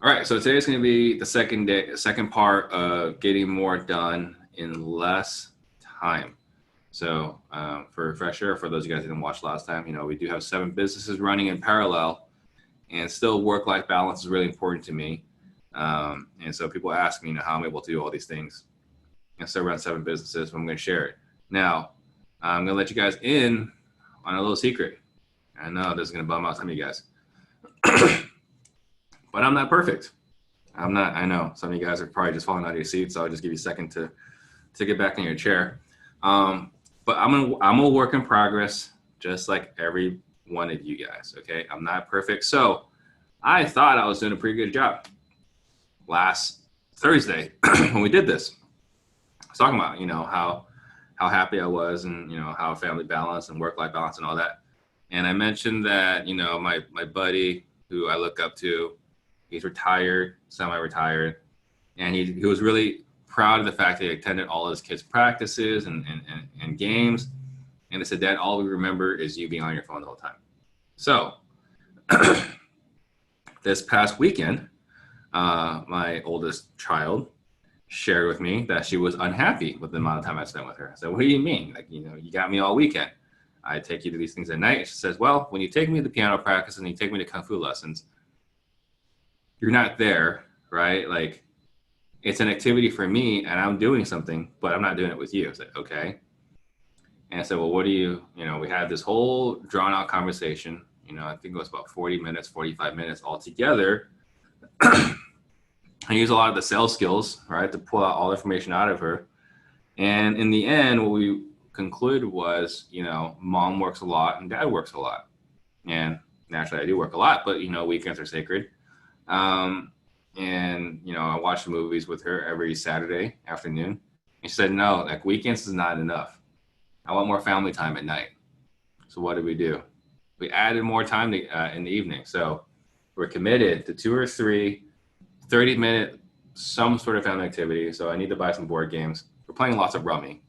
All right, so today's going to be the second part of getting more done in less time. So, for a refresher, for those of you guys who didn't watch last time, we do have 7 businesses running in parallel, and still work-life balance is really important to me. And so people ask me, how I'm able to do all these things and still run 7 businesses. But I'm going to share it now. I'm going to let you guys in on a little secret. I know this is going to bum out some of you guys. But I'm not perfect. I'm not. I know some of you guys are probably just falling out of your seats, so I'll just give you a second to get back in your chair. But I'm a work in progress, just like every one of you guys. Okay, I'm not perfect. So I thought I was doing a pretty good job last Thursday when we did this. I was talking about how happy I was, and how family balance and work-life balance and all that. And I mentioned that my buddy who I look up to, he's retired, semi-retired, and he was really proud of the fact that he attended all his kids' practices and games. And he said, "Dad, all we remember is you being on your phone the whole time." So this past weekend, my oldest child shared with me that she was unhappy with the amount of time I spent with her. I said, "What do you mean? You got me all weekend. I take you to these things at night." And she says, "Well, when you take me to piano practice and you take me to Kung Fu lessons, you're not there, right? Like, it's an activity for me and I'm doing something, but I'm not doing it with you." I said, "Okay." And I said, "Well, what do you, we had this whole drawn out conversation, I think it was about 40 minutes, 45 minutes all together. I use a lot of the sales skills, right, to pull out all the information out of her. And in the end, what we concluded was, mom works a lot and dad works a lot. And naturally I do work a lot, but, weekends are sacred. And, I watch movies with her every Saturday afternoon. And she said, "No, like, weekends is not enough. I want more family time at night." So what did we do? We added more time in the evening. So we're committed to 2 or 3 30-minute some sort of family activity. So I need to buy some board games. We're playing lots of rummy.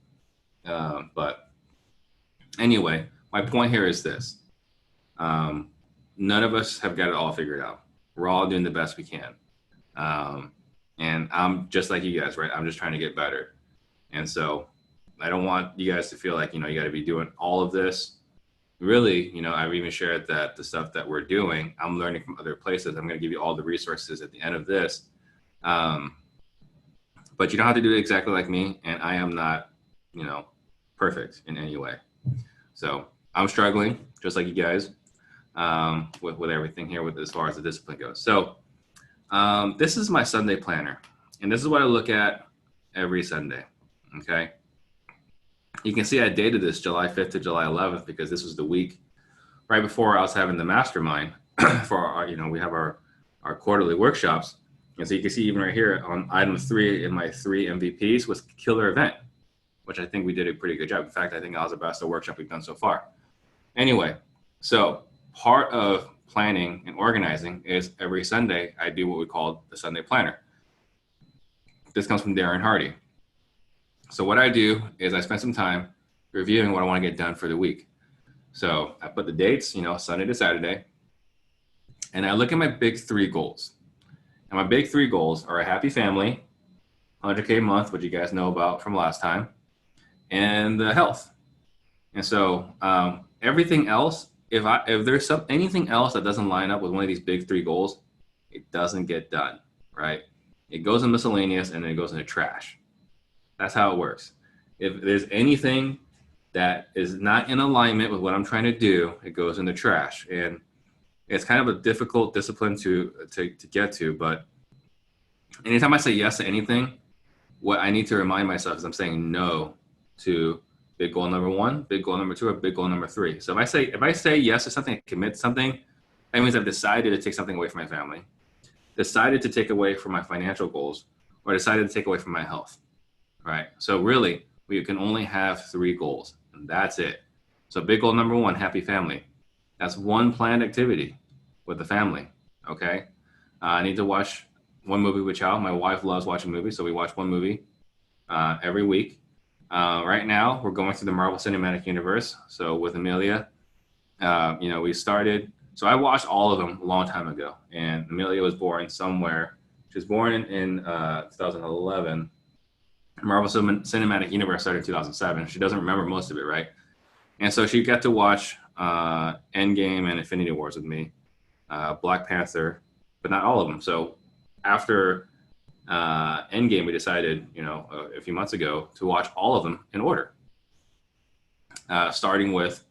But anyway, my point here is this. None of us have got it all figured out. We're all doing the best we can. And I'm just like you guys, right? I'm just trying to get better. And so I don't want you guys to feel like, you got to be doing all of this. Really, I've even shared that the stuff that we're doing, I'm learning from other places. I'm going to give you all the resources at the end of this. But you don't have to do it exactly like me. And I am not, perfect in any way. So I'm struggling just like you guys, with everything here as far as the discipline goes. So this is my Sunday planner, and this is what I look at every Sunday. Okay. You can see I dated this July 5th to July 11th because this was the week right before I was having the mastermind for our, we have our quarterly workshops. And so you can see even right here on item 3 in my 3 MVPs was killer event, which I think we did a pretty good job. In fact, I think that was the best workshop we've done so far. Anyway, so part of planning and organizing is every Sunday I do what we call the Sunday planner. This comes from Darren Hardy. So what I do is I spend some time reviewing what I want to get done for the week. So I put the dates, Sunday to Saturday, and I look at my big 3 goals. And my big 3 goals are a happy family, 100K a month, which you guys know about from last time, and the health. And so everything else, if there's anything else that doesn't line up with one of these big 3 goals, it doesn't get done, right? It goes in miscellaneous and then it goes into trash. That's how it works. If there's anything that is not in alignment with what I'm trying to do, it goes in the trash. And it's kind of a difficult discipline to get to. But anytime I say yes to anything, what I need to remind myself is I'm saying no to big goal number 1, big goal number 2, or big goal number 3. So if I say yes to something, commit to something, that means I've decided to take something away from my family, decided to take away from my financial goals, or decided to take away from my health. Right. So really, we can only have 3 goals, and that's it. So big goal number 1, happy family. That's 1 planned activity with the family. Okay. I need to watch 1 movie with child. My wife loves watching movies, so we watch 1 movie every week. Right now, we're going through the Marvel Cinematic Universe. So with Amelia, we started So I watched all of them a long time ago. And Amelia was born somewhere. She was born in 2011. Marvel Cinematic Universe started in 2007. She doesn't remember most of it, right? And so she got to watch Endgame and Infinity Wars with me, Black Panther, but not all of them. So after Endgame, we decided, a few months ago to watch all of them in order, starting with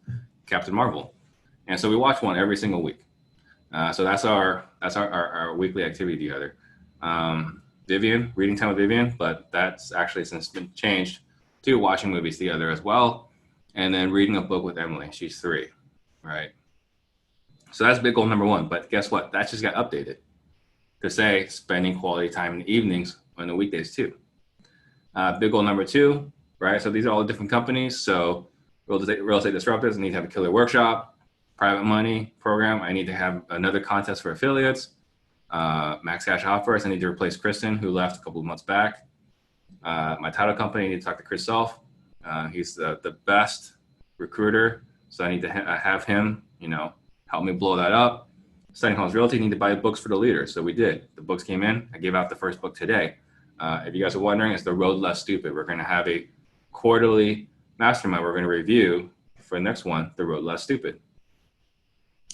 Captain Marvel. And so we watch one every single week. So that's our weekly activity together. Vivian, reading time with Vivian, but that's actually since been changed to watching movies together as well. And then reading a book with Emily. She's 3, right? So that's big goal number 1. But guess what? That just got updated to say spending quality time in the evenings on the weekdays too. Big goal number 2, right? So these are all different companies. So real estate disruptors, I need to have a killer workshop. Private money program, I need to have another contest for affiliates. Max cash offers, I need to replace Kristen, who left a couple of months back. My title company, I need to talk to Chris Self. He's the best recruiter, so I need to have him, help me blow that up. Studying Homes Realty, need to buy books for the leaders, so we did. The books came in. I gave out the first book today. If you guys are wondering, it's The Road Less Stupid. We're going to have a quarterly mastermind we're going to review for the next one, The Road Less Stupid.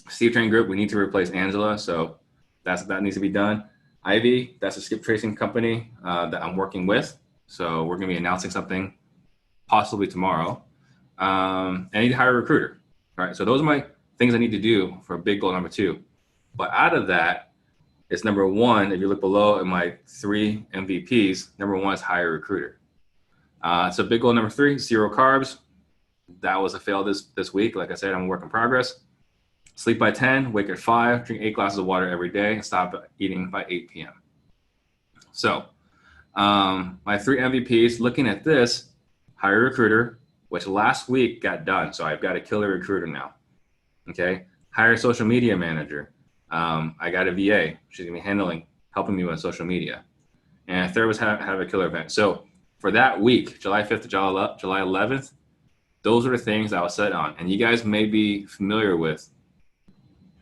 Steve Train Group, we need to replace Angela, so that needs to be done. Ivy, that's a skip tracing company that I'm working with, so we're going to be announcing something possibly tomorrow. I need to hire a recruiter. All right, so those are my things I need to do for big goal number 2. But out of that, it's number 1. If you look below in my 3 MVPs, number 1 is hire a recruiter. So big goal number 3, 0 carbs. That was a fail this week. Like I said, I'm a work in progress. Sleep by 10, wake at 5, drink 8 glasses of water every day, and stop eating by 8 p.m. So my 3 MVPs, looking at this, hire a recruiter, which last week got done. So I've got a killer recruiter now. Okay. Hire a social media manager. I got a VA. She's going to be helping me with social media. And 3rd was have a killer event. So for that week, July 5th to July 11th, those are the things I was set on. And you guys may be familiar with,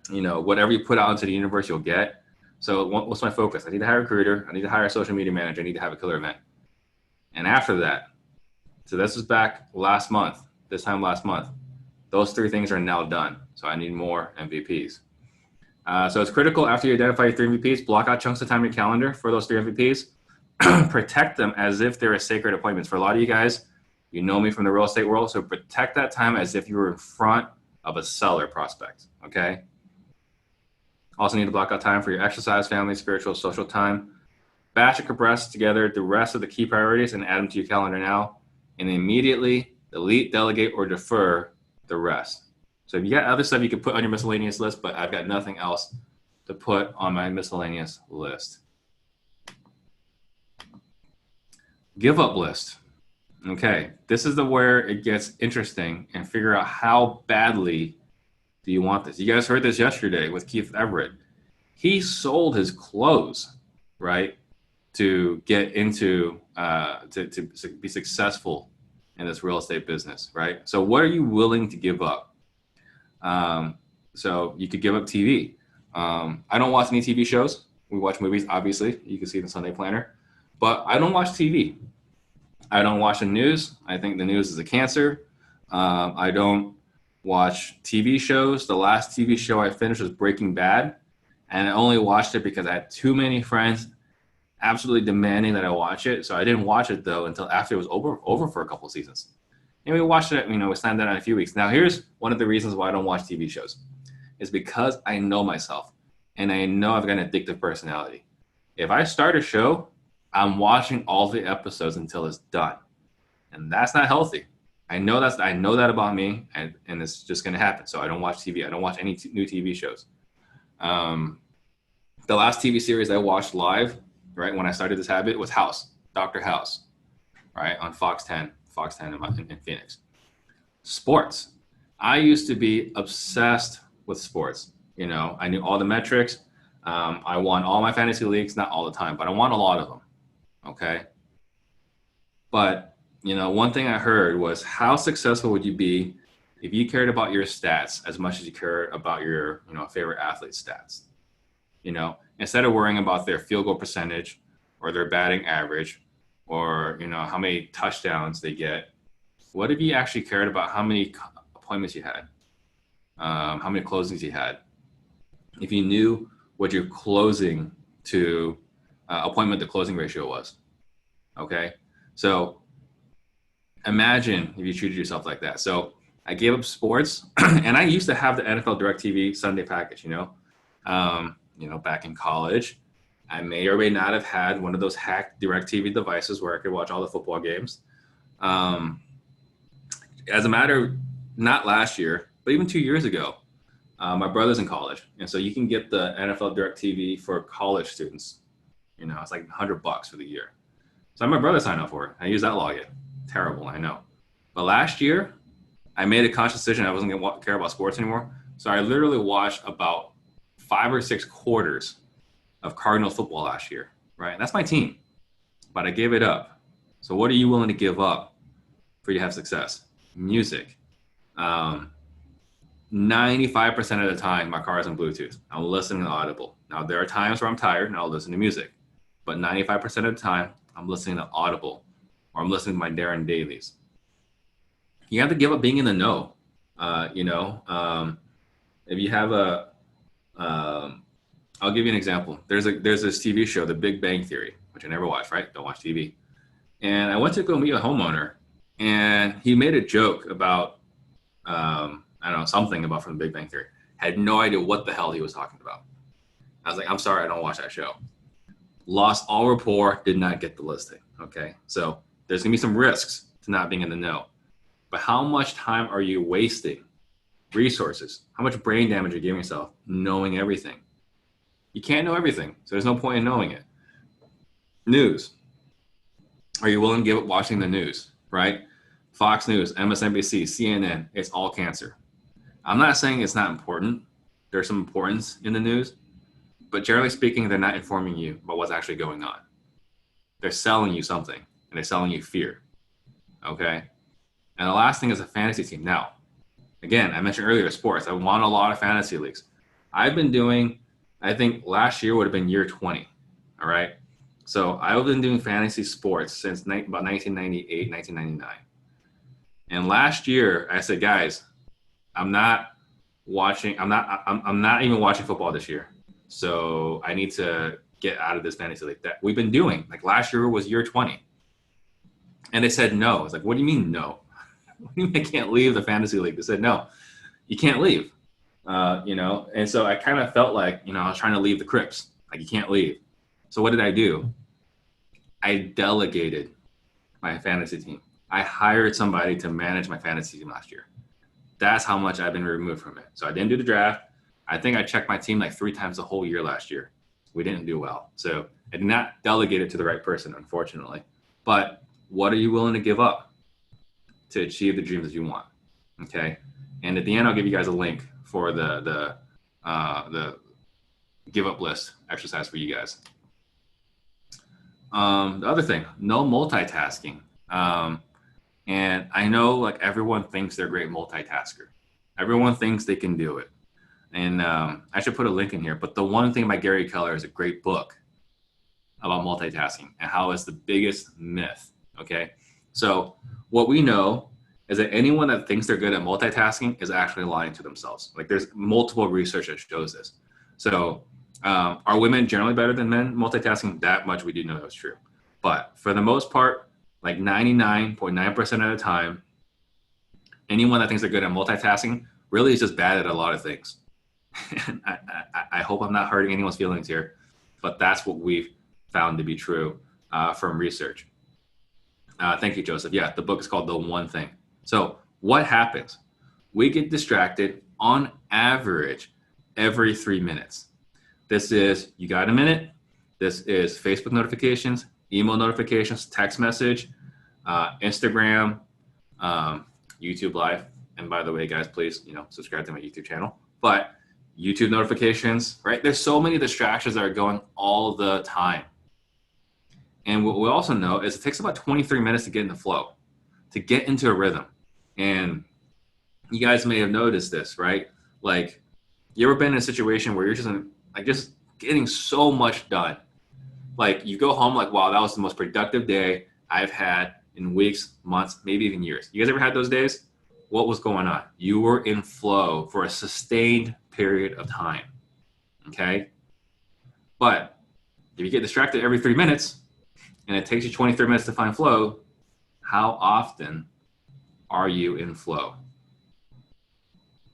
whatever you put out into the universe, you'll get. So what's my focus? I need to hire a recruiter. I need to hire a social media manager. I need to have a killer event. And after that, so this was back this time last month, those 3 things are now done. So I need more MVPs. So it's critical after you identify your 3 MVPs, block out chunks of time in your calendar for those 3 MVPs. Protect them as if they're sacred appointments. For a lot of you guys, you know me from the real estate world, so protect that time as if you were in front of a seller prospect, okay? Also need to block out time for your exercise, family, spiritual, social time. Batch and compress together the rest of the key priorities and add them to your calendar now. And immediately delete, delegate, or defer the rest. So if you got other stuff you can put on your miscellaneous list, but I've got nothing else to put on my miscellaneous list. Give up list. Okay, this is where it gets interesting, and figure out how badly do you want this. You guys heard this yesterday with Keith Everett. He sold his clothes, right, to get into, to be successful in this real estate business, right? So what are you willing to give up? So you could give up TV. I don't watch any TV shows. We watch movies, obviously. You can see the Sunday Planner. But I don't watch TV. I don't watch the news. I think the news is a cancer. I don't watch TV shows. The last TV show I finished was Breaking Bad. And I only watched it because I had too many friends absolutely demanding that I watch it. So I didn't watch it, though, until after it was over for a couple of seasons. And we watched it, we slammed that in a few weeks. Now, here's one of the reasons why I don't watch TV shows. Is because I know myself. And I know I've got an addictive personality. If I start a show, I'm watching all the episodes until it's done. And that's not healthy. I know that about me, and it's just going to happen. So I don't watch TV. I don't watch any new TV shows. The last TV series I watched live, right, when I started this habit was House, Dr. House, right, on Fox 10 in Phoenix. Sports. I used to be obsessed with sports. I knew all the metrics. I won all my fantasy leagues, not all the time, but I won a lot of them. Okay. But, one thing I heard was, how successful would you be if you cared about your stats as much as you cared about your, favorite athlete's stats, instead of worrying about their field goal percentage or their batting average or, how many touchdowns they get, what if you actually cared about how many appointments you had, how many closings you had? If you knew what your closing to appointment to closing ratio was, okay? So imagine if you treated yourself like that. So I gave up sports, and I used to have the NFL DirecTV Sunday package. Back in college, I may or may not have had one of those hacked DirecTV devices where I could watch all the football games. As a matter, not last year, but even 2 years ago, my brother's in college, and so you can get the NFL DirecTV for college students. It's like $100 for the year. So my brother signed up for it. I used that login. Terrible, I know. But last year, I made a conscious decision I wasn't going to care about sports anymore. So I literally watched about 5 or 6 quarters of Cardinals football last year, right? And that's my team, but I gave it up. So what are you willing to give up for you to have success? Music. 95% of the time, my car is on Bluetooth. I'm listening to Audible. Now, there are times where I'm tired and I'll listen to music, but 95% of the time, I'm listening to Audible or I'm listening to my Darren Dailies. You have to give up being in the know. If you have I'll give you an example. There's this TV show, The Big Bang Theory, which I never watched, right? Don't watch TV. And I went to go meet a homeowner, and he made a joke about, something about from The Big Bang Theory. Had no idea what the hell he was talking about. I was like, I'm sorry, I don't watch that show. Lost all rapport, did not get the listing, okay? So there's gonna be some risks to not being in the know. But how much time are you wasting, resources? How much brain damage are you giving yourself knowing everything? You can't know everything, so there's no point in knowing it. News. Are you willing to give up watching the news, right? Fox News, MSNBC, CNN, it's all cancer. I'm not saying it's not important. There's some importance in the news, but generally speaking, they're not informing you about what's actually going on. They're selling you something, and they're selling you fear, okay? And the last thing is a fantasy team. Now, again, I mentioned earlier sports. I won a lot of fantasy leagues. I've been doing, I think last year would have been year 20, all right? So I've been doing fantasy sports since about 1998, 1999. And last year, I said, guys, I'm not even watching football this year. So I need to get out of this fantasy league that we've been doing. Like last year was year 20. And they said no. It's like, what do you mean no? What do you mean I can't leave the fantasy league? They said, no, you can't leave. And so I kind of felt like, I was trying to leave the Crips. Like, you can't leave. So what did I do? I delegated my fantasy team. I hired somebody to manage my fantasy team last year. That's how much I've been removed from it. So I didn't do the draft. I think I checked my team like 3 times the whole year last year. We didn't do well. So I did not delegate it to the right person, unfortunately. But what are you willing to give up to achieve the dreams that you want? Okay. And at the end, I'll give you guys a link for the give up list exercise for you guys. The other thing, no multitasking. And I know like everyone thinks they're a great multitasker. Everyone thinks they can do it. And I should put a link in here, but The One Thing by Gary Keller is a great book about multitasking and how it's the biggest myth, okay? So what we know is that anyone that thinks they're good at multitasking is actually lying to themselves. Like there's multiple research that shows this. So are women generally better than men multitasking? That much we do know that's true. But for the most part, like 99.9% of the time, anyone that thinks they're good at multitasking really is just bad at a lot of things. I hope I'm not hurting anyone's feelings here, but that's what we've found to be true from research. Thank you, Joseph. Yeah, the book is called The One Thing. So what happens? We get distracted on average every 3 minutes. This is, you got a minute. This is Facebook notifications, email notifications, text message, Instagram, YouTube Live. And by the way, guys, please, subscribe to my YouTube channel. But YouTube notifications, right? There's so many distractions that are going all the time. And what we also know is it takes about 23 minutes to get in the flow, to get into a rhythm. And You guys may have noticed this, right? Like, you ever been in a situation where you're just getting so much done? Like, you go home like, wow, that was the most productive day I've had in weeks, months, maybe even years. You guys ever had those days? What was going on? You were in flow for a sustained period of time. Okay. But if you get distracted every 3 minutes and it takes you 23 minutes to find flow, how often are you in flow?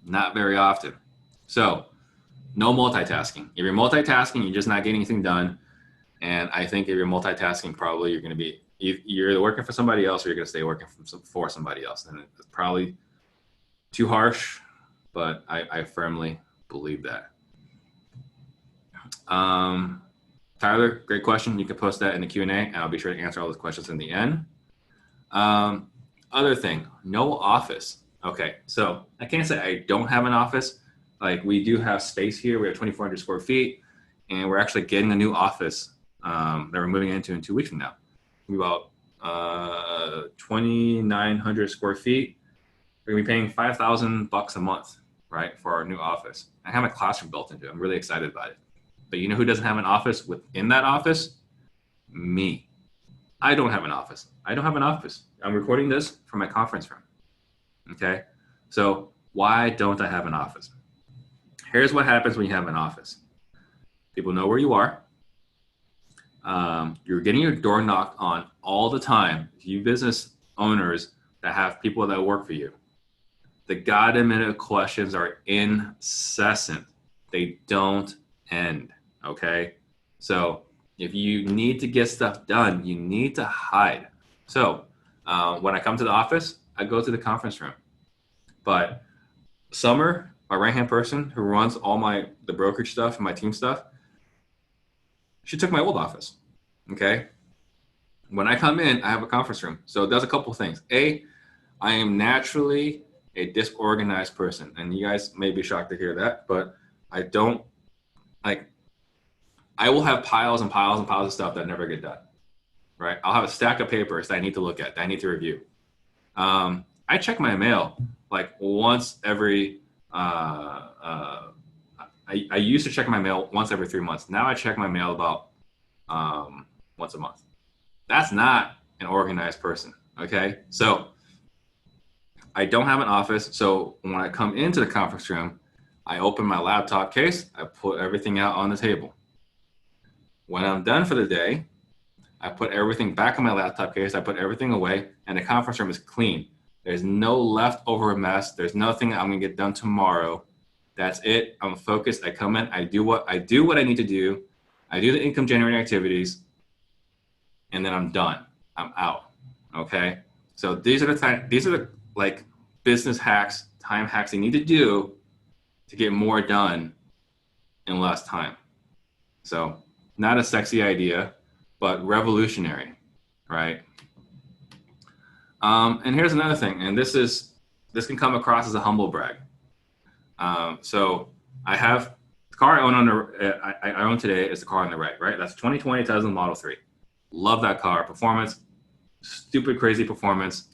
Not very often. So, no multitasking. If you're multitasking, you're just not getting anything done. And I think if you're multitasking, probably you're going to be, you're either working for somebody else or you're going to stay working for somebody else. And it's probably too harsh, but I firmly believe that. Tyler, great question. You can post that in the Q&A, and I'll be sure to answer all those questions in the end. Other thing, no office. Okay, so I can't say I don't have an office. Like, we do have space here. We have 2,400 square feet, and we're actually getting a new office that we're moving into in 2 weeks from now. About 2,900 square feet. We're gonna be paying $5,000 a month, right, for our new office. I have my classroom built into it. I'm really excited about it. But you know who doesn't have an office within that office? Me. I don't have an office. I don't have an office. I'm recording this from my conference room. Okay? So why don't I have an office? Here's what happens when you have an office. People know where you are. You're getting your door knocked on all the time. You business owners that have people that work for you. The God-minute questions are incessant. They don't end, okay? So if you need to get stuff done, you need to hide. So when I come to the office, I go to the conference room. But Summer, my right-hand person who runs all the brokerage stuff and my team stuff, she took my old office, okay? When I come in, I have a conference room. So it does a couple of things. A, I am naturally a disorganized person. And you guys may be shocked to hear that, but I don't, like, I will have piles and piles and piles of stuff that never get done, right? I'll have a stack of papers that I need to look at, that I need to review. I check my mail like once every, I used to check my mail once every 3 months. Now I check my mail about once a month. That's not an organized person, okay? So I don't have an office. So when I come into the conference room, I open my laptop case, I put everything out on the table. When I'm done for the day, I put everything back in my laptop case, I put everything away, and the conference room is clean. There's no leftover mess. There's nothing I'm gonna get done tomorrow. That's it. I'm focused. I come in, I do what I need to do. I do the income generating activities, and then I'm done. I'm out. Okay. So these are the like business hacks, time hacks you need to do to get more done in less time. So not a sexy idea, but revolutionary, right? And here's another thing, and this can come across as a humble brag. So I have the car I own today is the car on the right? That's 2020 Tesla Model 3. Love that car. Performance, stupid crazy performance.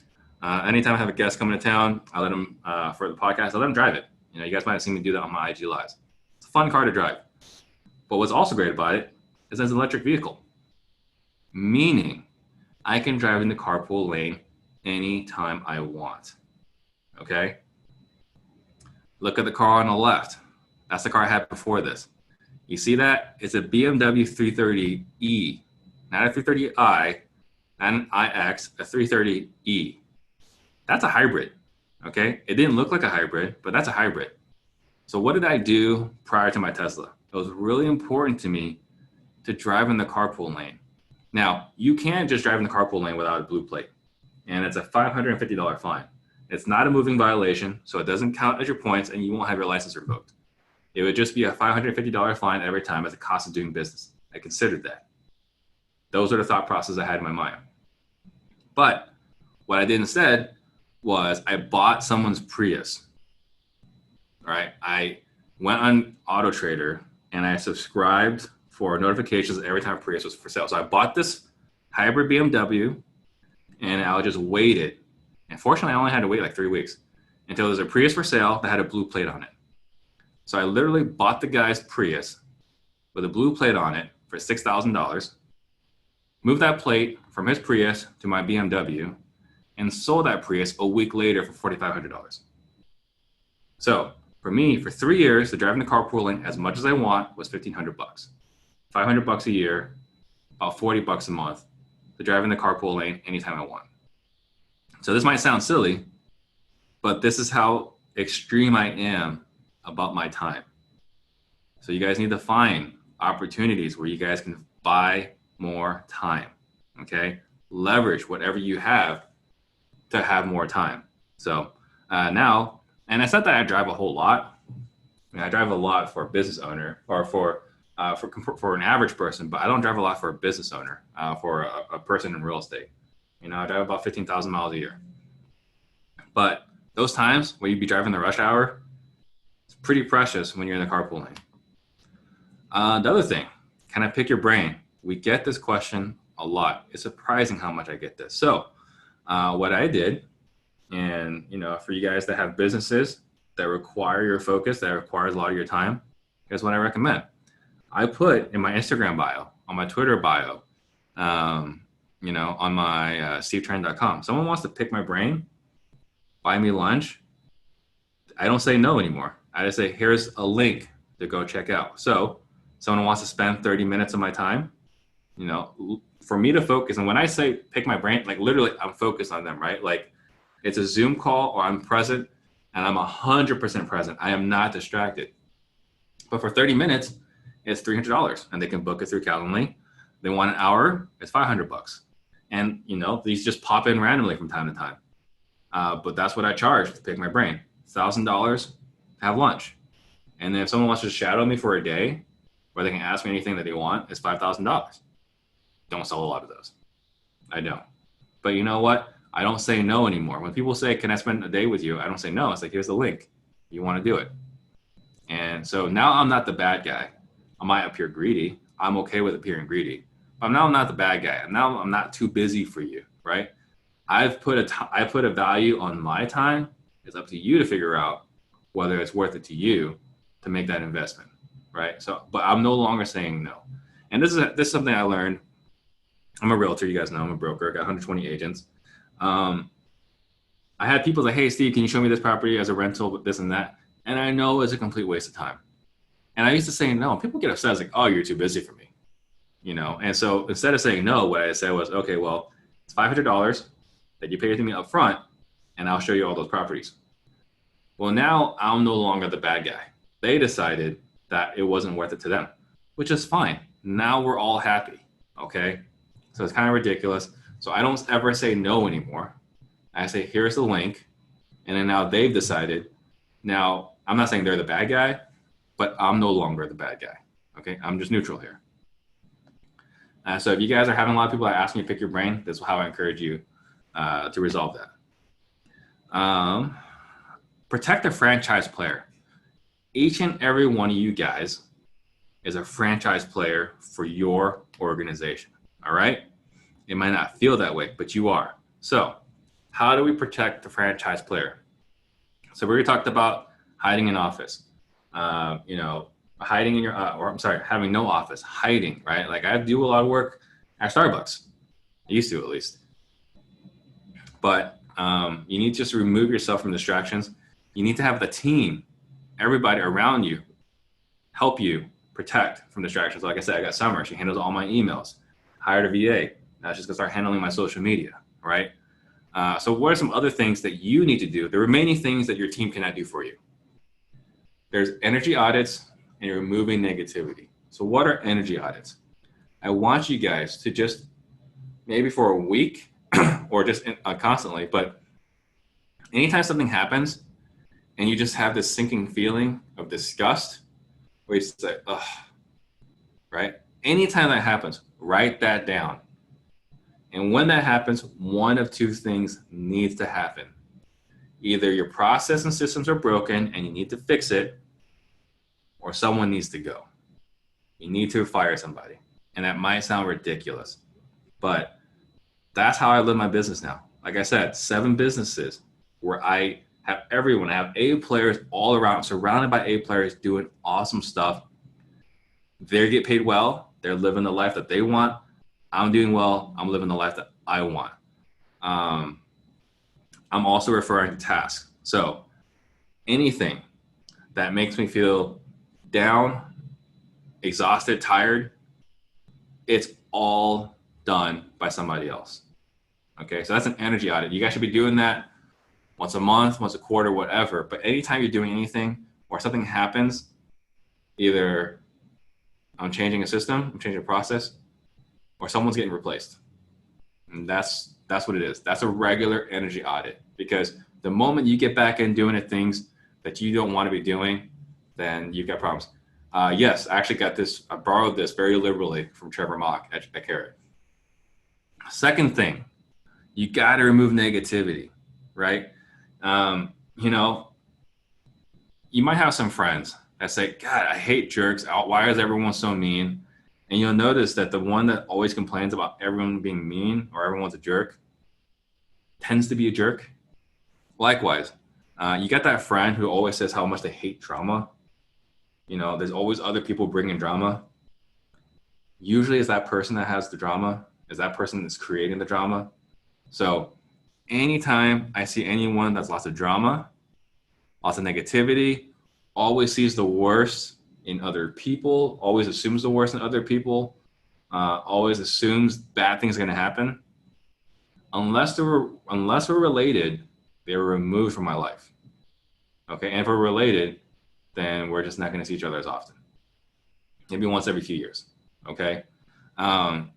Anytime I have a guest coming to town, I let them for the podcast. I let them drive it. You know, you guys might have seen me do that on my IG lives. It's a fun car to drive. But what's also great about it is it's an electric vehicle, meaning I can drive in the carpool lane anytime I want. Okay. Look at the car on the left. That's the car I had before this. You see that? It's a BMW 330e, not a 330i, not an iX, a 330e. That's a hybrid. Okay. It didn't look like a hybrid, but that's a hybrid. So what did I do prior to my Tesla? It was really important to me to drive in the carpool lane. Now, you can't just drive in the carpool lane without a blue plate, and it's a $550 fine. It's not a moving violation, so it doesn't count as your points, and you won't have your license revoked. It would just be a $550 fine every time as a cost of doing business. I considered that. Those are the thought processes I had in my mind. But what I did instead was I bought someone's Prius. All right, I went on Auto Trader and I subscribed for notifications every time Prius was for sale. So I bought this hybrid BMW and I'll just wait it. And fortunately, I only had to wait like 3 weeks. until there's a Prius for sale that had a blue plate on it. So I literally bought the guy's Prius with a blue plate on it for $6,000, moved that plate from his Prius to my BMW, and sold that Prius a week later for $4,500. So for me, for 3 years, the driving the carpool lane as much as I want was $1,500, $500 a year, about $40 a month to drive in the carpool lane anytime I want. So this might sound silly, but this is how extreme I am about my time. So you guys need to find opportunities where you guys can buy more time, okay? Leverage whatever you have to have more time. So now, and it's not that I drive a whole lot. I mean, I drive a lot for a business owner or for an average person, but I don't drive a lot for a business owner, for a person in real estate. You know, I drive about 15,000 miles a year. But those times when you'd be driving the rush hour, it's pretty precious when you're in the carpool lane. The other thing, can I pick your brain? We get this question a lot. It's surprising how much I get this. So what I did, and you know, for you guys that have businesses that require your focus, that requires a lot of your time, here's what I recommend. I put in my Instagram bio, on my Twitter bio, you know, on my stevetrend.com. Someone wants to pick my brain, buy me lunch. I don't say no anymore. I just say, here's a link to go check out. So someone wants to spend 30 minutes of my time, you know, for me to focus. And when I say pick my brain, like literally I'm focused on them, right? Like it's a Zoom call or I'm present and I'm 100% present. I am not distracted. But for 30 minutes, it's $300 and they can book it through Calendly. They want an hour, it's $500. And you know, these just pop in randomly from time to time. But that's what I charge to pick my brain. $1,000 to have lunch. And then if someone wants to shadow me for a day, where they can ask me anything that they want, it's $5,000. Don't sell a lot of those. I don't. But you know what? I don't say no anymore. When people say, can I spend a day with you? I don't say no. It's like, here's the link. You want to do it. And so now I'm not the bad guy. I might appear greedy. I'm okay with appearing greedy. But now I'm not the bad guy. Now I'm not too busy for you, right? I put a value on my time. It's up to you to figure out whether it's worth it to you to make that investment, right? So, but I'm no longer saying no. And this is something I learned. I'm a realtor, you guys know. I'm a broker. I got 120 agents. I had people say, hey, Steve, can you show me this property as a rental, this and that? And I know it's a complete waste of time. And I used to say no. People get upset. It's like, oh, you're too busy for me, you know? And so instead of saying no, what I said was, okay, well, it's $500 that you pay to me up front, and I'll show you all those properties. Well, now I'm no longer the bad guy. They decided that it wasn't worth it to them, which is fine. Now we're all happy, okay? So it's kind of ridiculous. So I don't ever say no anymore. I say, here's the link. And then now they've decided. Now, I'm not saying they're the bad guy, but I'm no longer the bad guy, okay? I'm just neutral here. So if you guys are having a lot of people that ask me to pick your brain, this is how I encourage you to resolve that. Protect the franchise player. Each and every one of you guys is a franchise player for your organization, all right? It might not feel that way, but you are. So how do we protect the franchise player? So we already talked about hiding in office, you know, hiding in your, having no office, hiding, right? Like I do a lot of work at Starbucks. I used to, at least. But you need to just remove yourself from distractions. You need to have the team, everybody around you, help you protect from distractions. Like I said, I got Summer. She handles all my emails. Hired a VA. Now she's going to start handling my social media, right? So what are some other things that you need to do? The remaining things that your team cannot do for you. There's energy audits and removing negativity. So what are energy audits? I want you guys to just, maybe for a week or just constantly, but anytime something happens and you just have this sinking feeling of disgust, where you say, ugh, right? Anytime that happens, write that down. And when that happens, one of two things needs to happen. Either your process and systems are broken and you need to fix it, or someone needs to go. You need to fire somebody. And that might sound ridiculous, but that's how I live my business now. Like I said, 7 businesses where I have everyone. I have A players all around. I'm surrounded by A players doing awesome stuff. They get paid well. They're living the life that they want. I'm doing well. I'm living the life that I want. I'm also referring to tasks. So anything that makes me feel down, exhausted, tired, it's all done by somebody else. Okay, so that's an energy audit. You guys should be doing that once a month, once a quarter, whatever. But anytime you're doing anything or something happens, either I'm changing a system, I'm changing a process, or someone's getting replaced. And that's what it is. That's a regular energy audit, because the moment you get back in doing the things that you don't want to be doing, then you've got problems. Yes, I actually got this. I borrowed this very liberally from Trevor Mock at Carrot. Second thing, you got to remove negativity, right? You know, you might have some friends that say, God, I hate jerks. Why is everyone so mean? And you'll notice that the one that always complains about everyone being mean or everyone's a jerk tends to be a jerk. Likewise, you got that friend who always says how much they hate drama. You know, there's always other people bringing drama. Usually it's that person that has the drama, is that person that's creating the drama. So anytime I see anyone that's lots of drama, lots of negativity, always sees the worst in other people, always assumes the worst in other people, always assumes bad things are going to happen, unless we're related, they were removed from my life. Okay, and if we're related, then we're just not going to see each other as often. Maybe once every few years. Okay,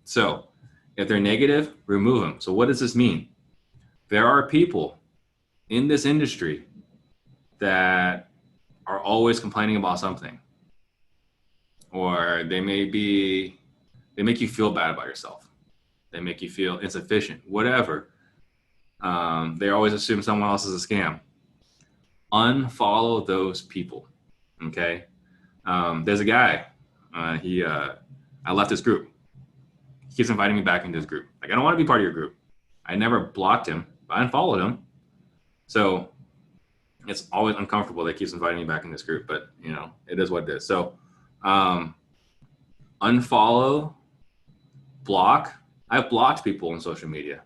so if they're negative, remove them. So what does this mean? There are people in this industry that are always complaining about something, or they make you feel bad about yourself. They make you feel insufficient, whatever. They always assume someone else is a scam. Unfollow those people. Okay. There's a guy, I left his group. He keeps inviting me back into his group. Like, I don't want to be part of your group. I never blocked him, but I unfollowed him. So it's always uncomfortable that he keeps inviting me back in this group, but you know, it is what it is. So unfollow, block. I've blocked people on social media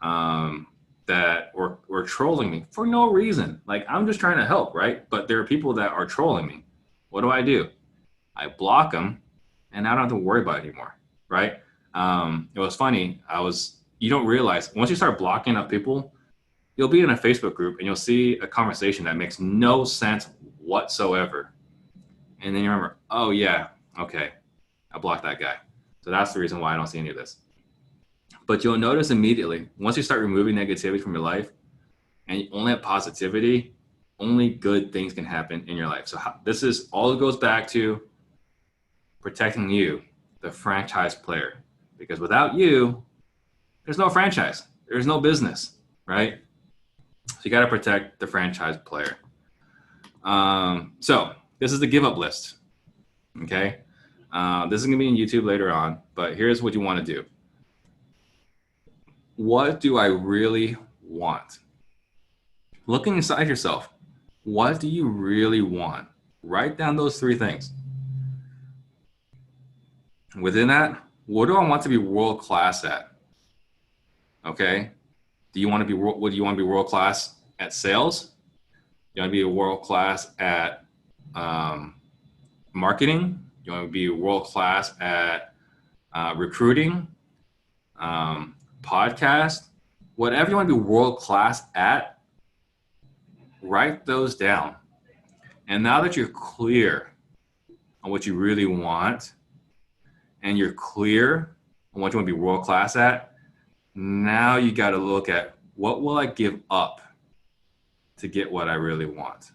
that were trolling me for no reason. Like, I'm just trying to help, right? But there are people that are trolling me. What do? I block them, and I don't have to worry about it anymore, right? It was funny. You don't realize, once you start blocking up people, you'll be in a Facebook group and you'll see a conversation that makes no sense whatsoever. And then you remember, oh yeah, okay, I blocked that guy. So that's the reason why I don't see any of this. But you'll notice immediately, once you start removing negativity from your life and you only have positivity, only good things can happen in your life. So this is all it goes back to protecting you, the franchise player. Because without you, there's no franchise. There's no business, right? So you got to protect the franchise player. So this is the give up list. Okay. This is going to be on YouTube later on, but here's what you want to do. What do I really want? Looking inside yourself, what do you really want? Write down those three things. Within that, what do I want to be world class at? Okay. Do you want to be world class at sales? You want to be a world class at marketing? You want to be world class at recruiting, podcast, whatever you want to be world class at, write those down. And now that you're clear on what you really want, and you're clear on what you want to be world class at, now you got to look at, what will I give up to get what I really want?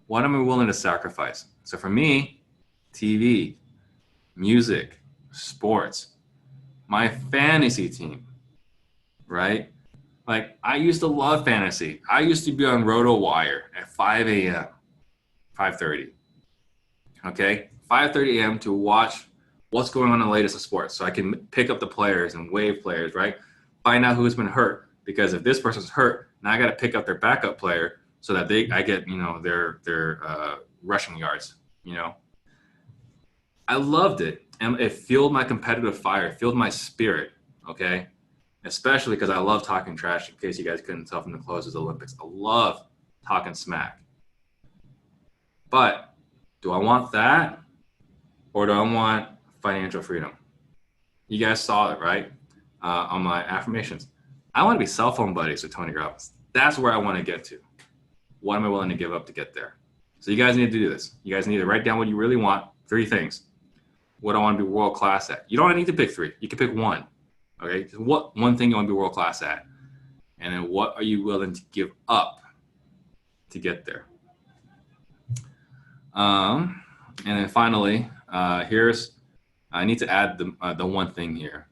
What am I willing to sacrifice? So for me, TV, music, sports, my fantasy team, right? Like, I used to love fantasy. I used to be on RotoWire at 5 a.m., 5:30. Okay, 5:30 a.m. to watch what's going on in the latest of sports, so I can pick up the players and waive players, right? Find out who's been hurt, because if this person's hurt, Now I got to pick up their backup player so that I get, their rushing yards, I loved it. And it fueled my competitive fire, it fueled my spirit. Okay. Especially because I love talking trash, in case you guys couldn't tell from the closest Olympics. I love talking smack. But do I want that, or do I want financial freedom? You guys saw it, right? On my affirmations. I want to be cell phone buddies with Tony Robbins. That's where I want to get to. What am I willing to give up to get there? So you guys need to do this. You guys need to write down what you really want. 3 things. What I want to be world class at. You don't need to pick 3. You can pick 1. Okay. So what one thing you want to be world class at? And then what are you willing to give up to get there? And then finally, I need to add the one thing here.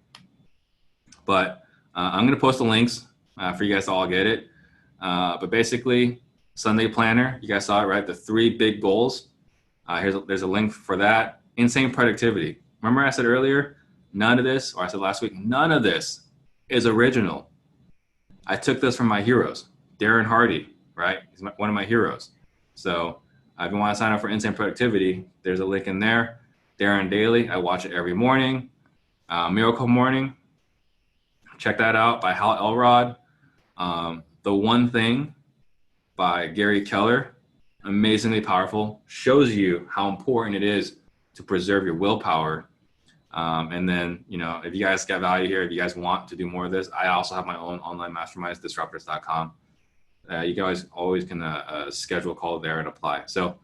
But I'm going to post the links for you guys to all get it. But basically, Sunday Planner, you guys saw it, right? The 3 big goals. There's a link for that. Insane productivity. Remember I said earlier, none of this, or I said last week, none of this is original. I took this from my heroes. Darren Hardy, right? He's one of my heroes. So if you want to sign up for Insane Productivity, there's a link in there. Darren Daily, I watch it every morning. Miracle Morning, check that out by Hal Elrod. The One Thing by Gary Keller, amazingly powerful, shows you how important it is to preserve your willpower. And then, if you guys got value here, if you guys want to do more of this, I also have my own online mastermind, disruptors.com. You guys always can schedule a call there and apply. So